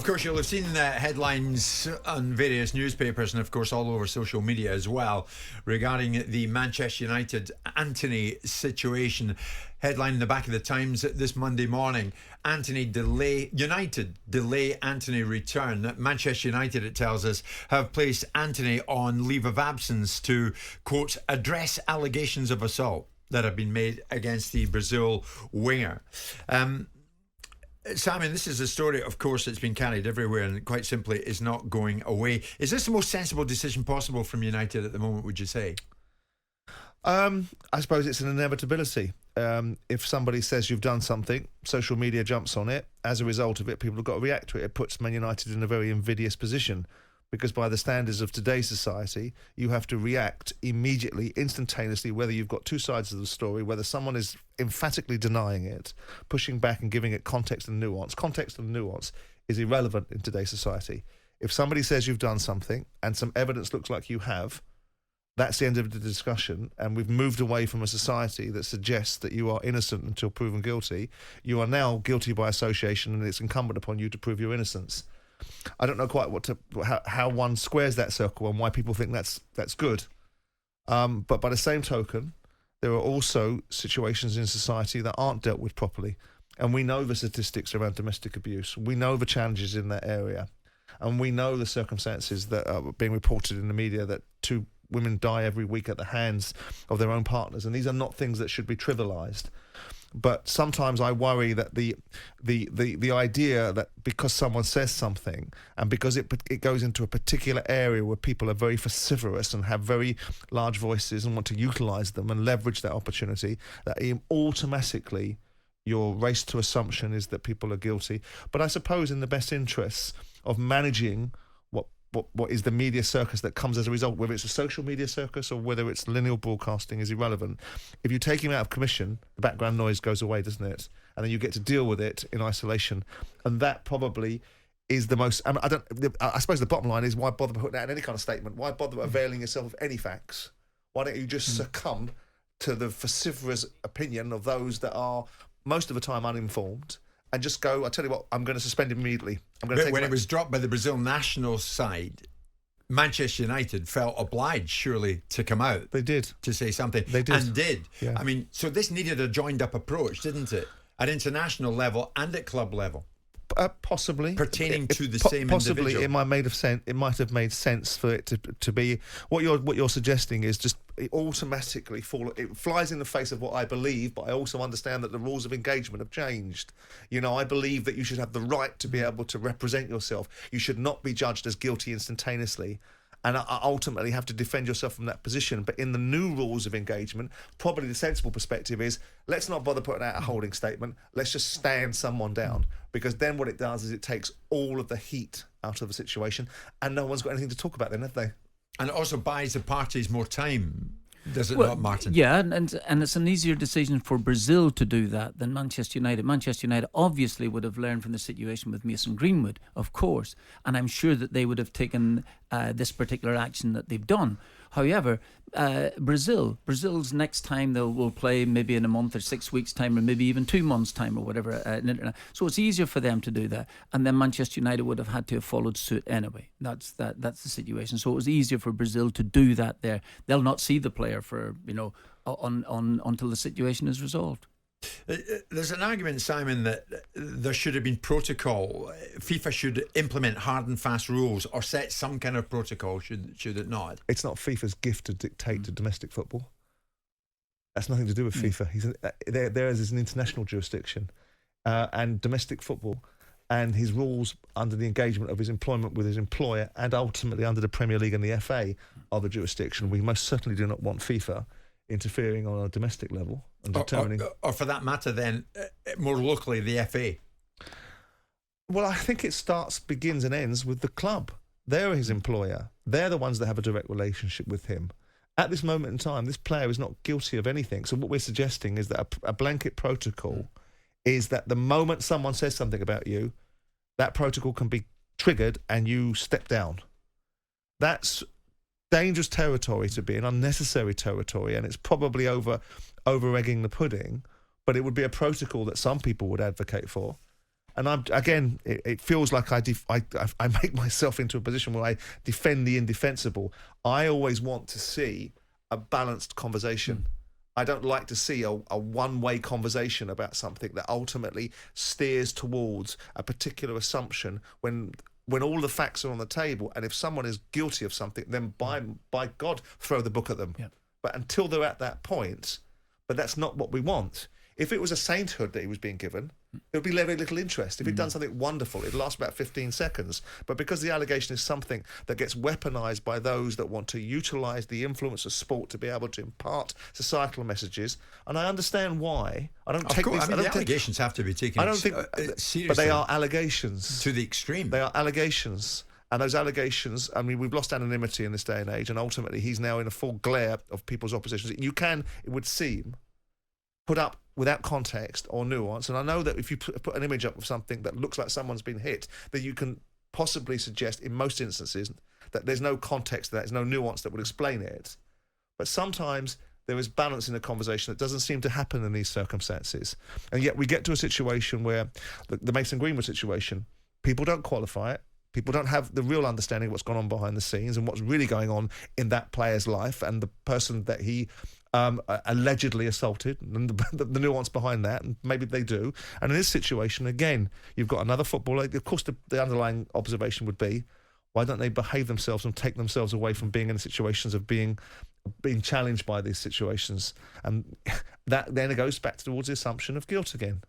Of course, you'll have seen the headlines on various newspapers and, of course, all over social media as well regarding the Manchester United Antony situation. Headline in the back of the Times this Monday morning: United delay Antony return. Manchester United, it tells us, have placed Antony on leave of absence to, quote, address allegations of assault that have been made against the Brazil winger. Simon, this is a story, of course, that's been carried everywhere and quite simply is not going away. Is this the most sensible decision possible from United at the moment, would you say? I suppose it's an inevitability. If somebody says you've done something, social media jumps on it. As a result of it, people have got to react to it. It puts Man United in a very invidious position because by the standards of today's society, you have to react immediately, instantaneously, whether you've got two sides of the story, whether someone is emphatically denying it, pushing back and giving it context and nuance. Context and nuance is irrelevant in today's society. If somebody says you've done something and some evidence looks like you have, that's the end of the discussion, and we've moved away from a society that suggests that you are innocent until proven guilty. You are now guilty by association, and it's incumbent upon you to prove your innocence. I don't know quite how one squares that circle and why people think that's good. But by the same token, there are also situations in society that aren't dealt with properly, and we know the statistics around domestic abuse. We know the challenges in that area, and we know the circumstances that are being reported in the media that two women die every week at the hands of their own partners, and these are not things that should be trivialised. But sometimes I worry that the idea that because someone says something and because it goes into a particular area where people are very vociferous and have very large voices and want to utilise them and leverage that opportunity, that automatically your race to assumption is that people are guilty. But I suppose in the best interests of managing what is the media circus that comes as a result, whether it's a social media circus or whether it's linear broadcasting, is irrelevant. If you take him out of commission, the background noise goes away, doesn't it? And then you get to deal with it in isolation. And that probably is the most... I suppose the bottom line is, why bother putting out any kind of statement? Why bother availing yourself of any facts? Why don't you just succumb to the vociferous opinion of those that are, most of the time, uninformed, and just go, I tell you what, I'm going to suspend him immediately. But when it was dropped by the Brazil national side, Manchester United felt obliged, surely, to come out. They did. To say something. They did. And did. Yeah. I mean, so this needed a joined-up approach, didn't it? At international level and at club level. Possibly. Pertaining to the same possibly individual. It might have made sense for it to be... What you're suggesting is just it automatically it flies in the face of what I believe, but I also understand that the rules of engagement have changed. You know, I believe that you should have the right to be able to represent yourself. You should not be judged as guilty instantaneously. And I ultimately have to defend yourself from that position. But in the new rules of engagement, probably the sensible perspective is, let's not bother putting out a holding statement. Let's just stand someone down. Because then what it does is it takes all of the heat out of the situation, and no one's got anything to talk about then, have they? And it also buys the parties more time, does it not, Martin? Yeah, and it's an easier decision for Brazil to do that than Manchester United. Manchester United obviously would have learned from the situation with Mason Greenwood, of course, and I'm sure that they would have taken this particular action that they've done. However, Brazil's next time will play maybe in a month or 6 weeks' time, or maybe even 2 months' time, or whatever. So it's easier for them to do that, and then Manchester United would have had to have followed suit anyway. That's the situation. So it was easier for Brazil to do that. There, they'll not see the player for until the situation is resolved. There's an argument, Simon, that there should have been protocol. FIFA should implement hard and fast rules or set some kind of protocol, should it not? It's not FIFA's gift to dictate to domestic football. That's nothing to do with FIFA. Theirs is an international jurisdiction, and domestic football and his rules under the engagement of his employment with his employer and ultimately under the Premier League and the FA are the jurisdiction. We most certainly do not want FIFA interfering on a domestic level and determining... Or for that matter then, more locally, the FA. Well, I think it begins and ends with the club. They're his employer. They're the ones that have a direct relationship with him. At this moment in time, this player is not guilty of anything. So what we're suggesting is that a blanket protocol is that the moment someone says something about you, that protocol can be triggered and you step down. That's dangerous territory to be in, unnecessary territory, and it's probably over-egging the pudding, but it would be a protocol that some people would advocate for. And it feels like I make myself into a position where I defend the indefensible. I always want to see a balanced conversation. I don't like to see a one-way conversation about something that ultimately steers towards a particular assumption when all the facts are on the table. And if someone is guilty of something, then by God, throw the book at them. Yeah. But until they're at that point, but that's not what we want. If it was a sainthood that he was being given, there would be very little interest. If he'd done something wonderful, it'd last about 15 seconds. But because the allegation is something that gets weaponised by those that want to utilise the influence of sport to be able to impart societal messages, and I understand why. I don't take these. The allegations have to be taken. I don't think seriously, but they are allegations to the extreme. They are allegations. And those allegations, I mean, we've lost anonymity in this day and age, and ultimately he's now in a full glare of people's opposition. You can, it would seem, put up without context or nuance. And I know that if you put an image up of something that looks like someone's been hit, that you can possibly suggest in most instances that there's no context to that, there's no nuance that would explain it. But sometimes there is balance in a conversation that doesn't seem to happen in these circumstances. And yet we get to a situation where the Mason Greenwood situation, people don't qualify it. People don't have the real understanding of what's gone on behind the scenes and what's really going on in that player's life and the person that he allegedly assaulted and the nuance behind that, and maybe they do. And in this situation, again, you've got another footballer. Of course, the underlying observation would be, why don't they behave themselves and take themselves away from being in situations of being challenged by these situations? And that then goes back towards the assumption of guilt again.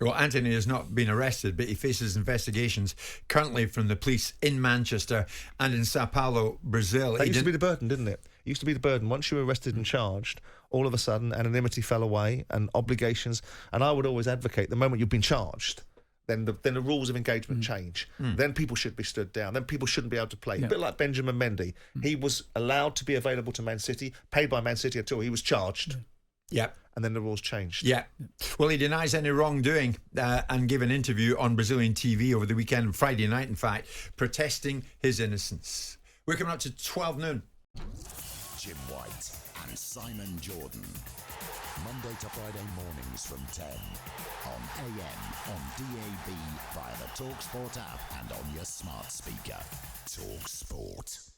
Well, Antony has not been arrested, but he faces investigations currently from the police in Manchester and in Sao Paulo, Brazil. That used to be the burden, didn't it? It used to be the burden. Once you were arrested and charged, all of a sudden anonymity fell away and obligations. And I would always advocate the moment you've been charged, then the rules of engagement change. Then people should be stood down. Then people shouldn't be able to play. A bit like Benjamin Mendy. He was allowed to be available to Man City, paid by Man City until he was charged. Yeah. And then the rules changed. Yeah. Well, he denies any wrongdoing and gave an interview on Brazilian TV over the weekend, Friday night, in fact, protesting his innocence. We're coming up to 12 noon. Jim White and Simon Jordan. Monday to Friday mornings from 10 on AM, on DAB, via the talkSPORT app and on your smart speaker. talkSPORT.